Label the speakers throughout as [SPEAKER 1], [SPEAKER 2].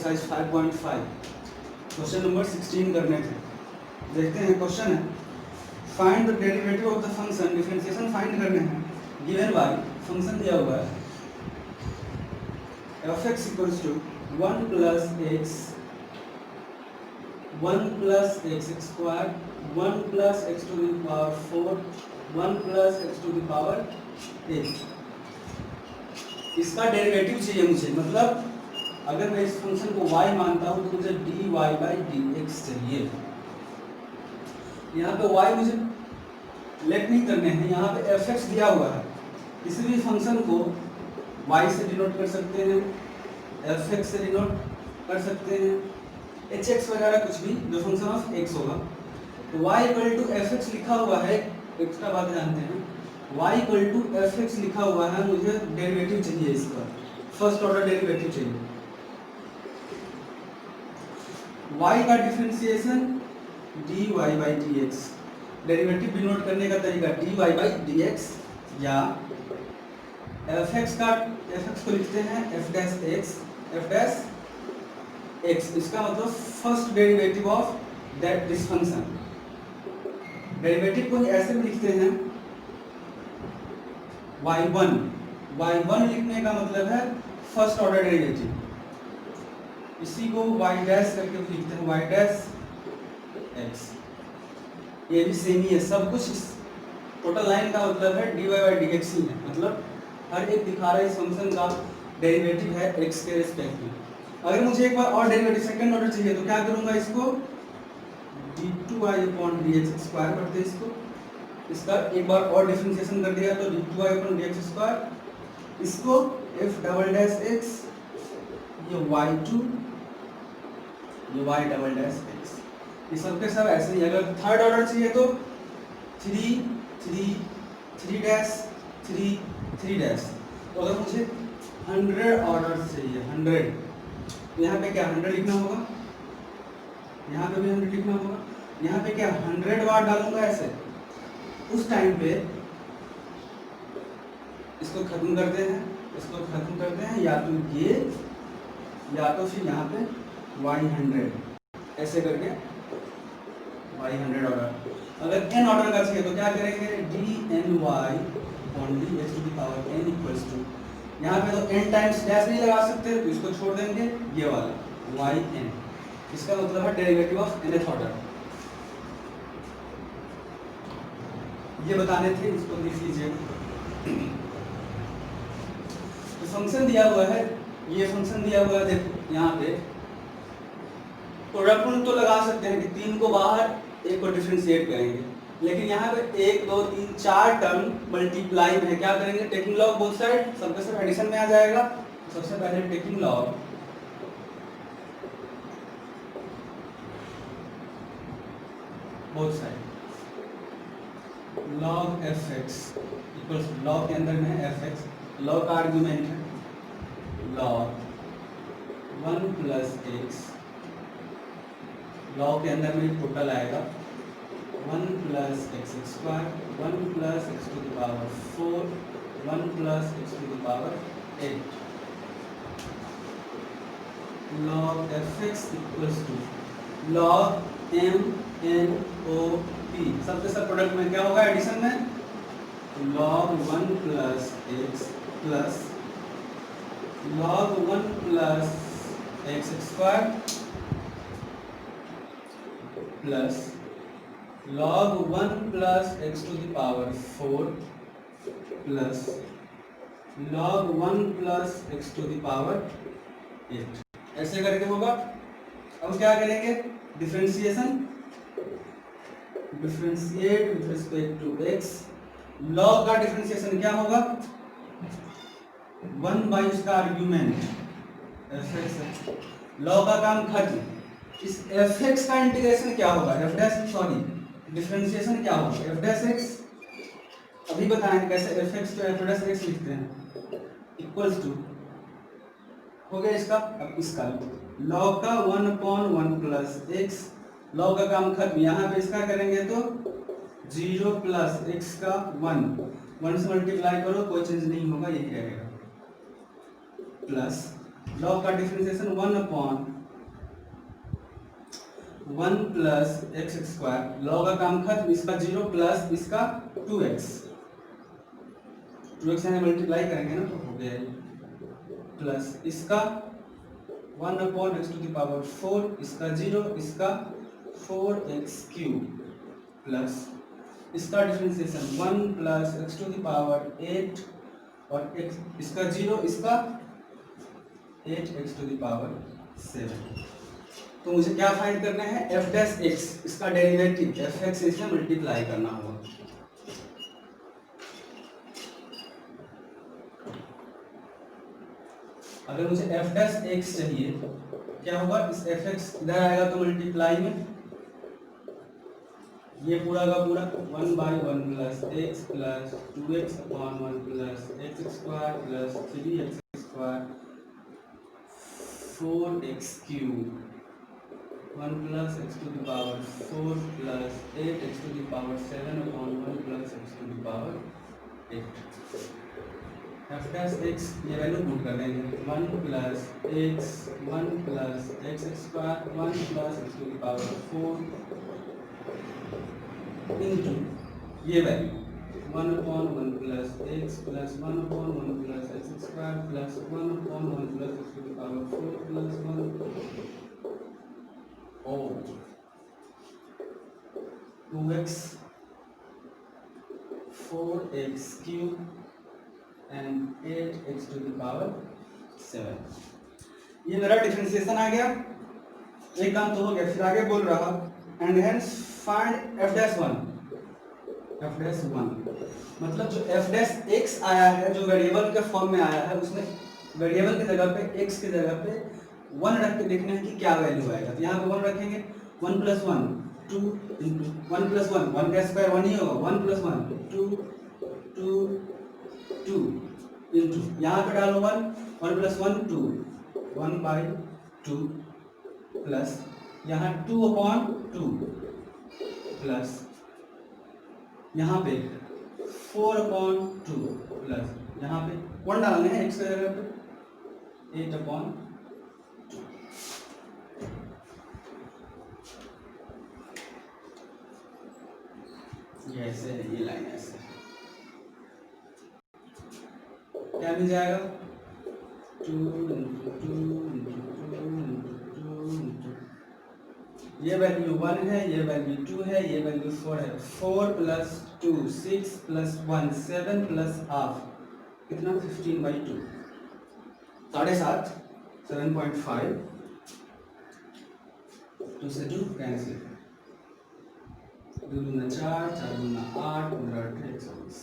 [SPEAKER 1] Exercise 5.5 question number 16 करने थे। देखते हैं क्वेश्चन है, find the derivative of the function, differentiation find करने हैं। गिवन बाय फंक्शन दिया हुआ है f(x) equals to 1 plus x square 1 plus x to the power 4 1 plus x to the power 8। इसका डेरिवेटिव चाहिए मुझे, मतलब अगर मैं इस फंक्शन को y मानता हूं तो मुझे dy बाई dx चाहिए। यहाँ पे y मुझे लेट नहीं करने हैं, यहाँ पे f(x) दिया हुआ है। किसी भी फंक्शन को y से डिनोट कर सकते हैं, f(x) से डिनोट कर सकते हैं, h(x) वगैरह कुछ भी जो फंक्शन ऑफ x होगा। तो y इक्वल टू f(x) लिखा हुआ है, एक्स्ट्रा बात जानते हैं, y इक्वल टू f(x) लिखा हुआ है, मुझे डेरिवेटिव चाहिए, इसका फर्स्ट ऑर्डर डेरिवेटिव चाहिए। y का differentiation dy by dx, derivative denote करने का तरीका dy बाई dx, या f(x) को लिखते हैं f डैश x, इसका मतलब first derivative of that this function. Derivative को ऐसे भी लिखते हैं y1 लिखने का मतलब है फर्स्ट ऑर्डर डेरिवेटिव। इसी को y डैश करके लिखते हैं y डैश x। ये भी सेम ही है, सब कुछ इस टोटल लाइन का मतलब है dy बाई dx ही है, मतलब हर एक दिखा रहा है इस फंक्शन का डेरिवेटिव है x के रिस्पेक्ट में। अगर मुझे एक बार और डेरिवेटिव सेकंड ऑर्डर चाहिए तो क्या करूंगा, इसको d2y अपॉन dx स्क्वायर करते हैं इसको, इसका एक बार और डिफरेंशिएशन कर दिया तो d2y अपॉन dx स्क्वायर, इसको f डबल डैश x, ये y2, ये y डबल डैश x, ये सब के सब ऐसे ही। अगर थर्ड ऑर्डर चाहिए तो 3 डैश 3 डैश। तो अगर मुझे 100 ऑर्डर चाहिए, 100, तो यहाँ पे क्या 100 लिखना होगा, यहाँ पे भी 100 लिखना होगा, यहाँ पे क्या 100 बार डालूंगा ऐसे। उस टाइम पे इसको खत्म करते हैं, या तो ये या तो फिर यहाँ पे y100 ऐसे करके y100 ऑर्डर। अगर n ऑर्डर का चाहिए तो क्या करेंगे, dny upon dx to the power n equals to, यहाँ पे तो n टाइम्स डैश नहीं लगा सकते तो इसको छोड़ देंगे, ये वाला yn, इसका मतलब है डेरिवेटिव ऑफ nth ऑर्डर। ये बताने थे, इसको लिख लीजिए। तो फंक्शन दिया हुआ है, ये फंक्शन दिया हुआ है, देखो यहाँ पे प्रोडक्ट तो लगा सकते हैं कि 3 को बाहर, 1 को डिफरेंशिएट करेंगे, लेकिन यहाँ पे 1 2 3 4 टर्म मल्टीप्लाई में है, क्या करेंगे, टेकिंग लॉग बोथ साइड, सबके सब एडिशन में आ जाएगा। सबसे पहले taking log both side, log f(x) equals log के अंदर में है f(x), लॉग का आर्गुमेंट है log 1 प्लस x, लॉग के अंदर में टोटल आएगा 1 plus x square 1 plus x to the power 4 1 plus x to the power 8। log f(x) equals to log m(n)(o)p, सबके सब प्रोडक्ट में क्या होगा, एडिशन में log 1 plus x plus log 1 plus x square plus log 1 plus x to the power 4 plus log 1 plus x to the power 8, ऐसे करके होगा। अब क्या करेंगे, differentiate with respect to x। log का डिफरेंशिएशन क्या होगा, 1 बाई उसका आर्गुमेंट f(x), log का काम खत्म। इस f(x) का इंटीग्रेशन क्या होगा, डिफरेंशिएशन क्या होगा, f डैश x। अभी बताएं कैसे f(x) तो f डैश x लिखते हैं, इक्वल्स टू हो गया इसका। अब इसका log का 1 अपॉन 1 प्लस x, log का काम खत्म। यहाँ पे इसका करेंगे तो 0 प्लस x का 1 से मल्टीप्लाई करो, कोई चेंज नहीं होगा, यही रहेगा, प्लस लॉग का differentiation 1/1 plus x square, log का काम खत्म, इसका 0 प्लस इसका 2x, 2x यानी मल्टीप्लाई करेंगे ना तो हो गया प्लस इसका 1/x⁴, इसका 0, इसका 4x³ प्लस इसका डिफरेंशिएशन 1 प्लस x⁸ और x, इसका 0, इसका 8x⁷। तो मुझे क्या फाइंड करना है, f'(x), इसका डेरिवेटिव f(x) से मल्टीप्लाई करना होगा। अगर मुझे f'(x) चाहिए क्या होगा, इस fx इधर आएगा तो मल्टीप्लाई में ये पूरा का पूरा 1/1 plus x plus 2x/1 plus x² plus 3x² 4x³ 1 plus x⁴ plus 8x⁴/1 plus x⁴ 8। f'(x) ये वैल्यू पुट कर देंगे 1 plus x 1 plus x² 1 plus x⁴ into ये value 1/1 plus x plus 1/1 plus x² plus 1/1 plus x⁴ plus 1 और 2x 4x³ and 8x⁴। ये मेरा differentiation आ गया, एक काम तो हो गया। फिर आगे बोल रहा एंड हेंस फाइंड f'1, मतलब जो f'(x) आया है, जो वेरिएबल के फॉर्म में आया है, उसमें वेरिएबल की जगह पे x की जगह पे 1 रख के देखना है कि क्या वैल्यू आएगा। तो यहाँ पे 1 रखेंगे, 1 + 1 2 इंटू 1 + 1 1 का स्क्वायर 1 ही होगा, 1 + 1 2 2 2 इंटू यहाँ पे डालो 1 1 + 1 2 1/2 प्लस यहाँ 2/2 प्लस यहाँ पे 4/2 प्लस यहाँ पे 1 डालने हैं x की जगह पे 8/2। ये ऐसे है, ये लाइन ऐसे क्या मिल जाएगा 2 × 2 ये वैल्यू 1 है, ये वैल्यू 2 है, ये वैल्यू 4 है। 4 + 2 6 + 1 7 + हाफ कितना 15/2 7.5 7.5 2 से 2 कैंसिल 2 दूना 4 4 दूना 8 15 120।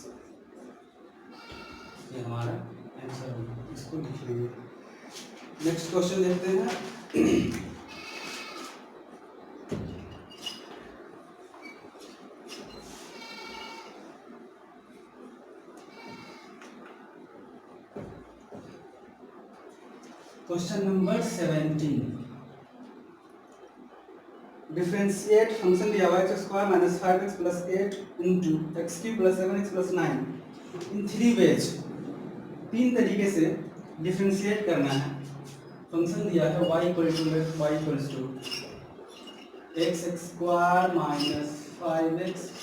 [SPEAKER 1] ये हमारा आंसर होगा, इसको लिख लेंगे। नेक्स्ट क्वेश्चन देखते हैं। क्वेश्चन नंबर 17, डिफरेंशिएट फंक्शन दिया हुआ x² - 5x + 8 into x³ + 7x + 9 इन 3 वेज, 3 तरीके से डिफरेंशिएट करना है। फंक्शन दिया है y = x² - 5x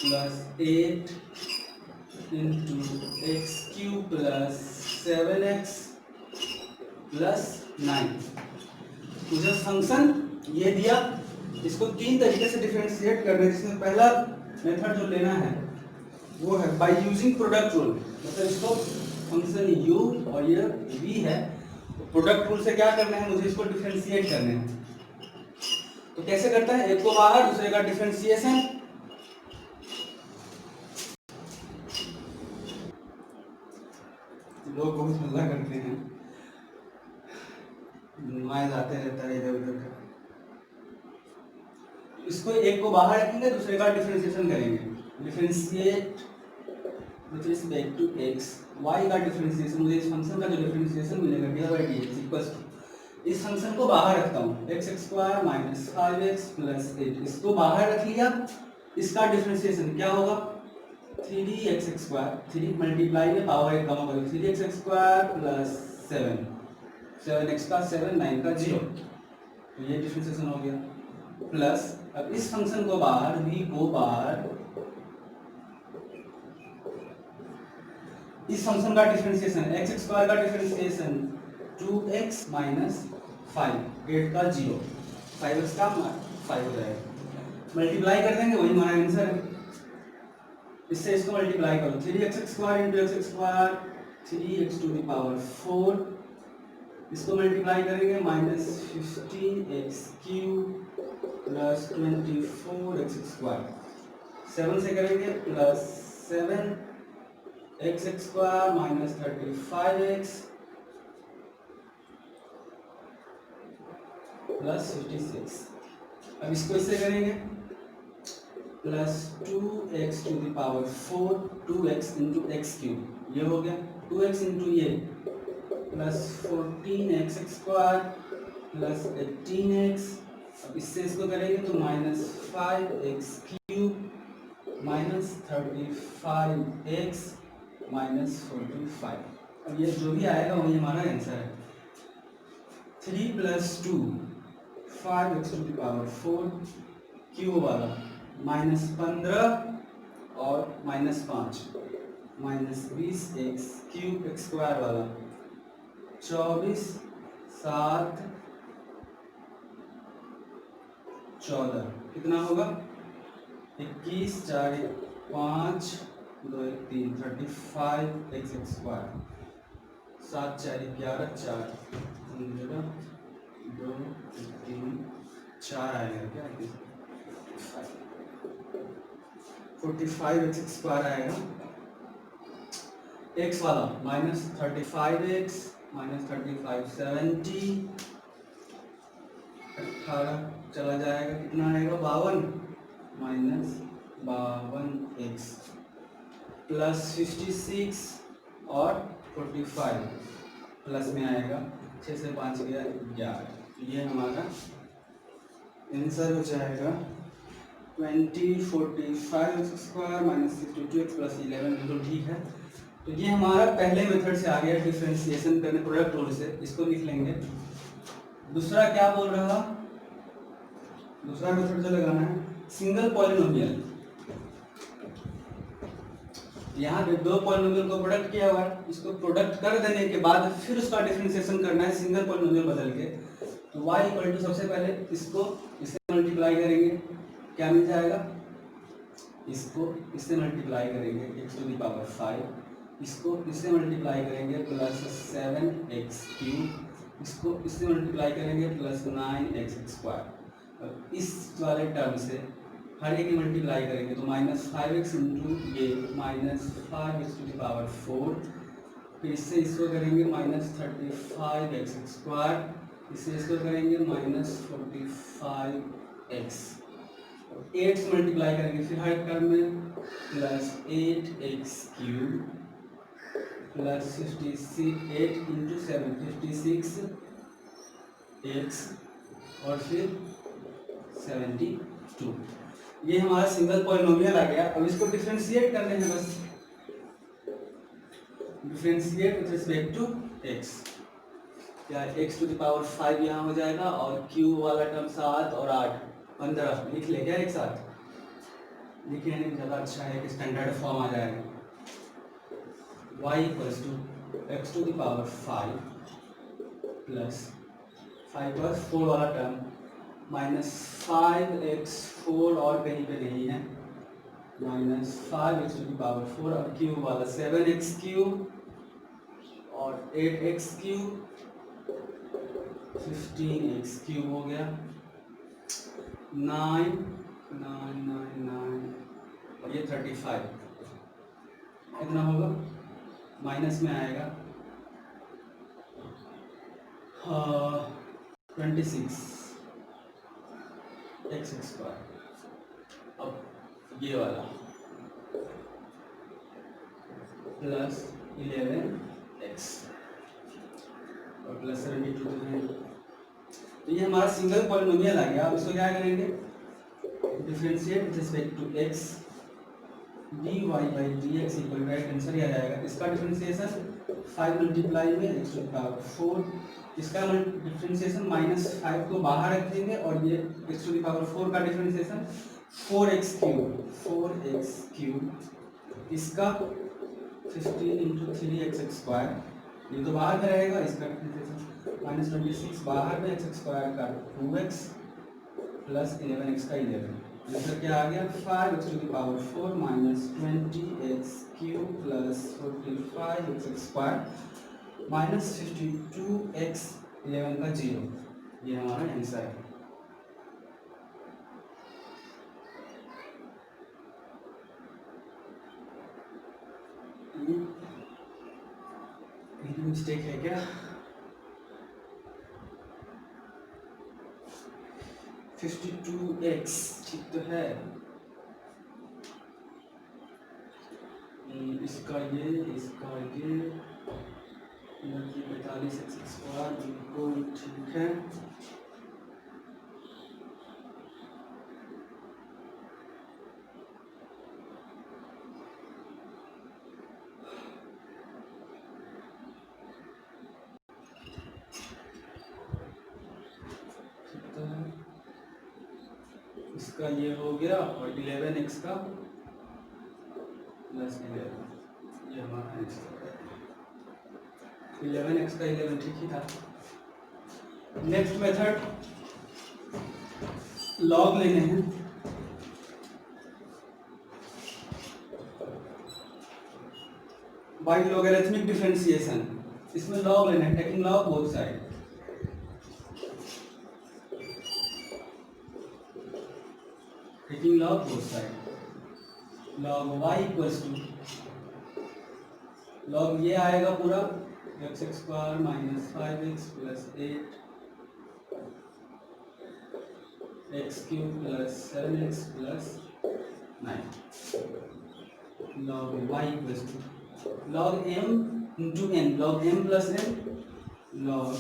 [SPEAKER 1] + 8 into x³ + 7x + 9। मुझे फंक्शन ये दिया, इसको 3 तरीके से डिफरेंशिएट करना है, जिसमें पहला मेथड जो लेना है वो है बाय यूजिंग प्रोडक्ट रूल। मतलब इसको फंक्शन u और ये v है, प्रोडक्ट रूल से क्या करना है, मुझे इसको डिफरेंशिएट करना है। तो कैसे करता है, एक को बाहर दूसरे का डिफरेंशिएशन। लोग बहुत मजा करते हैं, नॉइज आते रहता है इधर उधर का। इसको एक को बाहर रखेंगे, दूसरे का डिफरेंशिएशन करेंगे। Differentiate with respect to x, y का डिफरेंशिएशन, मुझे इस फंक्शन का जो डिफरेंशिएशन मिलेगा d/dx इक्वल्स टू, इस फंक्शन को बाहर रखता हूँ x² - 5x + 8, इसको बाहर रख लिया। इसका डिफरेंशिएशन क्या होगा 3x², 3 मल्टीप्लाई में पावर 1 कम होगा 3x² + 7 7x का 7, 9 का 0, तो ये डिफरेंशिएशन हो गया। प्लस अब इस फंक्शन को बाहर v को बाहर इस फंक्शन का डिफरेंशिएशन x स्क्वायर का डिफरेंशिएशन 2x माइनस 5, 8 का 0, 5x का 5 हो जाएगा, मल्टीप्लाई कर देंगे, वही हमारा आंसर है। इससे इसको मल्टीप्लाई करो, 3x square into x square 3x to the power 4, इसको मल्टीप्लाई करेंगे minus 15x cube plus 24x square, 7 से करेंगे plus 7x square minus 35x plus 56। अब इसको इससे करेंगे plus 2x to the power 4, 2x into x cube, ये हो गया 2x इंटू ये plus 14x square plus 18x। अब इससे इसको करेंगे तो minus 5x cube minus 35x minus 45। अब ये जो भी आएगा वही हमारा आंसर है। 3 plus 2 5x to the power 4 cube वाला माइनस 15 और minus 5 minus 20x cube square वाला 24 7 14, कितना होगा 21 4 5 2 3 35x स्क्वायर, 7 4 11 4 2 3 4 आएगा क्या 45x स्क्वायर आएगा। x वाला माइनस 35x माइनस 35 70, 18 चला जाएगा, कितना आएगा 52 माइनस 52x प्लस 56 और 45 प्लस में आएगा 6 से 5 गया 11, ये हमारा आंसर हो जाएगा 20 45 स्क्वायर माइनस 62x प्लस 11, बिल्कुल ठीक है। तो ये हमारा पहले मेथड से आ गया डिफरेंशिएशन करने प्रोडक्ट रूल से, इसको लिख लेंगे। दूसरा क्या बोल रहा, दूसरा मेथड जो लगाना है सिंगल पॉलिनोमियल, यहाँ पे दो पॉलिनोमियल को प्रोडक्ट किया हुआ है, इसको प्रोडक्ट कर देने के बाद फिर उसका डिफरेंशिएशन करना है सिंगल पॉलिनोमियल बदल के। तो y इक्वल टू सबसे पहले इसको इससे मल्टीप्लाई करेंगे, क्या मिल जाएगा, इसको इससे मल्टीप्लाई करेंगे x टू द पावर 5, इसको इससे मल्टीप्लाई करेंगे प्लस 7x क्यूब, इसको इससे मल्टीप्लाई करेंगे प्लस 9x स्क्वायर। इस वाले टर्म से हर एक मल्टीप्लाई करेंगे तो माइनस 5x इंटू ये minus 5x to the power 4, फिर इससे इसको करेंगे माइनस 35x स्क्वायर, इससे इसको करेंगे माइनस 45x, 8 से मल्टीप्लाई करेंगे फिर हर टर्म में plus 8x cube plus 56 8 into 7 56x और फिर 72। ये हमारा सिंगल पॉलिनोमियल आ गया। अब इसको डिफरेंशिएट करने हैं, बस differentiate with respect to x, क्या x टू द पावर 5 यहाँ हो जाएगा और q वाला टर्म 7 और 8 15 लिख ले क्या एक साथ, लिखे नहीं ज़्यादा अच्छा है कि स्टैंडर्ड फॉर्म आ जाएगा। y equals to x to the power 5 plus 5 plus 4 वाला टर्म माइनस 5x4 और कहीं पे नहीं है, minus 5x to the power 4 और क्यूब वाला 7x क्यूब और 8x क्यूब 15x क्यूब हो गया, 9 9 9 9 और ये 35, कितना होगा माइनस में आएगा 26 x स्क्वायर। अब ये वाला प्लस 11x और प्लस 72 है। तो ये हमारा सिंगल पॉलिनोमियल आ गया। अब इसको क्या करेंगे, differentiate with respect to x dy by dx equal right answer ही आ जाएगा। इसका डिफरेंशिएशन 5 मल्टीप्लाई में एक्स टू द पावर 4, इसका डिफरेंशिएशन -5 को बाहर रख देंगे और ये एक्स टू द पावर 4 का डिफरेंशिएशन 4x क्यूब, इसका 15 इंटू 3x², ये तो बाहर में रहेगा, इसका डिफरेंशिएशन -26 बाहर में x² का 2x प्लस 11x का 11, आंसर क्या आ गया 5x to the power 4 minus 20x cube plus 45x² minus 52x 11 का 0, ये हमारा आंसर है। मिस्टेक है क्या? 52x ठीक तो है, इसका ये 45x² बिल्कुल ठीक है। इसका ये हो गया और 11x का प्लस 11, ये हमारा आंसर है। 11x का 11 ठीक ही था। नेक्स्ट मेथड लॉग लेने हैं। बाय लॉगरिथमिक डिफरेंशिएशन, इसमें लॉग लेना है, taking log both side. Taking log both side, log y equals to log ये आएगा पूरा x² minus 5x plus 8x cube plus 7x plus 9, log y equals to log m into n, log m plus n, log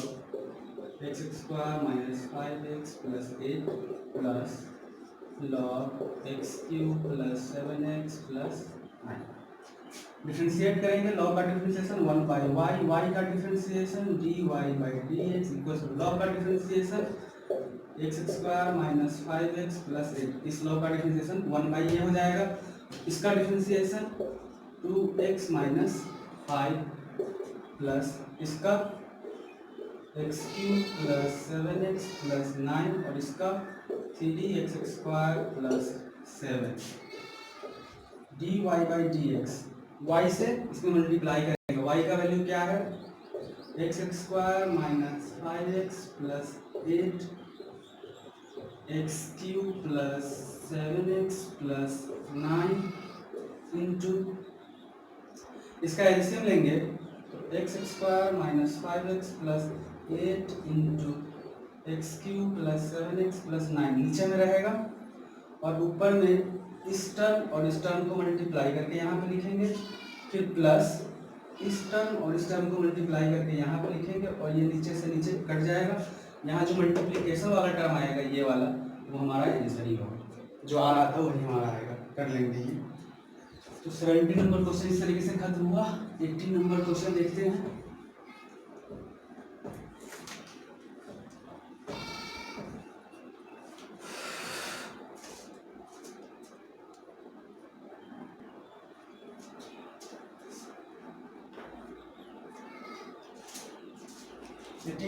[SPEAKER 1] x² minus 5x plus 8 plus log x cube plus 7x plus 9। Differentiate करेंगे, log का differentiation 1 by y, y का differentiation dy by dx equals to log का differentiation x² minus 5x plus 8, इस log का differentiation 1 by ये हो जाएगा, इसका डिफ्रेंशिएशन 2x माइनस 5 प्लस इसका x cube plus 7x plus 9 और इसका 3x² plus 7 dy by dx, y से इसमें मल्टीप्लाई करेंगे, y का वैल्यू क्या है x² minus 5x plus 8x cube plus 7x plus 9 into इसका एलसीएम लेंगे तो x² minus 5x plus 8 into x cube plus 7x plus 9 नीचे में रहेगा और ऊपर में इस टर्म और इस टर्म को मल्टीप्लाई करके यहाँ पे लिखेंगे, फिर प्लस इस टर्म और इस टर्म को मल्टीप्लाई करके यहाँ पे लिखेंगे और ये नीचे से नीचे कट जाएगा, यहाँ जो मल्टीप्लिकेशन वाला टर्म आएगा ये वाला वो हमारा आंसर ही होगा, जो आ रहा था वही हमारा आएगा। कर लेंगे ये। तो 17 नंबर क्वेश्चन इस तरीके से खत्म हुआ। 18 नंबर क्वेश्चन देखते हैं।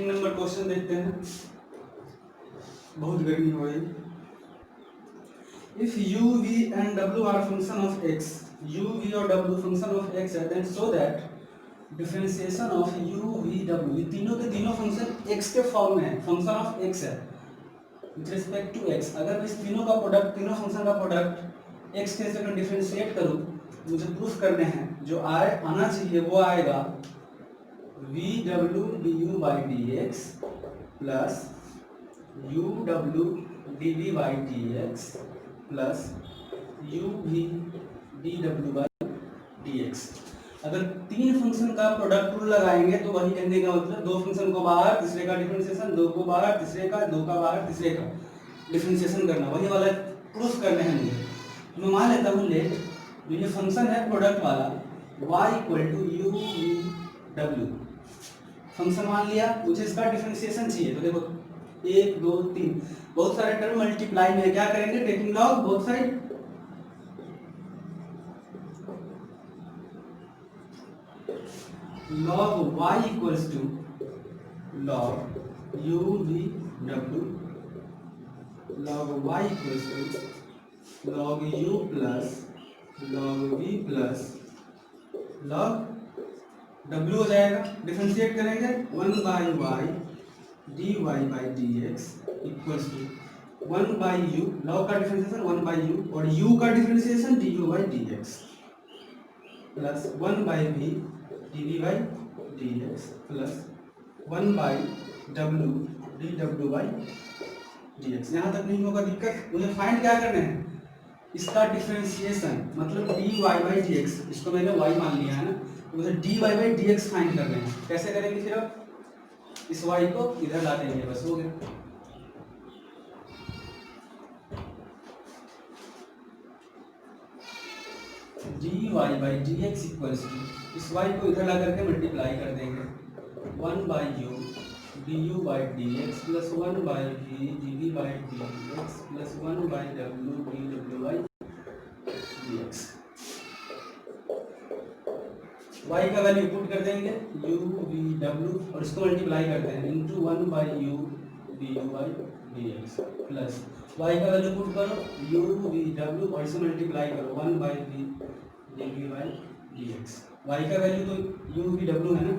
[SPEAKER 1] नंबर क्वेश्चन देखते हैं, बहुत गर्मी हो रही। If u v and w are function of x, u v और w function of x है, then show that differentiation of u v w, ये तीनों के तीनों फंक्शन x के फॉर्म में है, फंक्शन ऑफ x है विथ रिस्पेक्ट टू x। अगर मैं इस तीनों का प्रोडक्ट, तीनों फंक्शन का प्रोडक्ट x के सेकंड डिफरेंशिएट करूँ, मुझे प्रूफ करने हैं, जो आना चाहिए वो आएगा v w du by dx plus u w dv by dx plus u v dw by dx। अगर तीन फंक्शन का प्रोडक्ट रूल लगाएंगे तो वही कहने का मतलब दो फंक्शन को बाहर, तीसरे का डिफरेंशिएशन, दो को बाहर, तीसरे का, दो का बाहर, तीसरे का डिफरेंशिएशन करना, वही वाला प्रूफ करने हैं मुझे। मैं मान लेता हूँ लेट जो ये फंक्शन है प्रोडक्ट वाला y equal to u v डब्ल्यू। फंक्शन मान लिया, मुझे इसका डिफरेंशिएशन चाहिए, तो देखो 1 2 3 बहुत सारे टर्म मल्टीप्लाई में क्या करेंगे, taking log both side, log y equals to log u v w, log y equals to log u plus log v plus log w हो जाएगा। डिफरेंशिएट करेंगे 1 by Y D y by d x equals to 1 by you, log का differentiation 1 by you और u का differentiation D u by d x plus 1 by we D v by d x plus 1 by W D डब्ल्यू by d x. यहाँ तक नहीं होगा दिक्कत। मुझे फाइंड क्या करना है, इसका डिफरेंशिएशन मतलब d y by d x, इसको मैंने y मान लिया है ना, तो मुझे d y by d x find करना है। कैसे करेंगे, सिर्फ इस y को इधर ला देंगे, बस हो गया। D y by d x equals to, इस y को इधर ला करके मल्टीप्लाई कर देंगे 1 by u d u by d x plus 1 by we D v by d x plus 1 by W D डब्ल्यू बाई डी एक्स। y का value put कर देंगे u v w और इसको मल्टीप्लाई करते हैं into 1 by u d u by d x plus y का value put करो u v w और इसे मल्टीप्लाई करो 1 by v d v by d x. y का वैल्यू तो u v w है ना,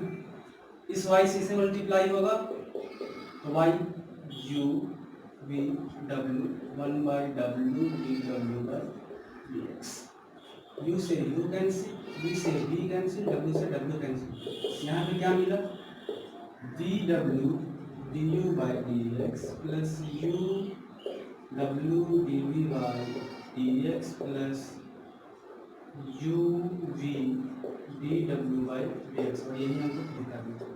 [SPEAKER 1] इस y से इसे मल्टीप्लाई होगा तो y u v w 1 by w d w by d x. u से u कैंसिल, v से v कैंसिल, w से w कैंसिल। यहाँ पे क्या मिला, v w d u by d x plus u w d v by d x plus u v d डब्ल्यू by d x, और यही हमको प्रूव करना है।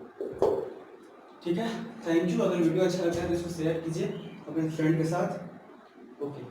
[SPEAKER 1] ठीक है, थैंक यू। अगर वीडियो अच्छा लगता है तो इसको शेयर कीजिए अपने फ्रेंड के साथ। ओके।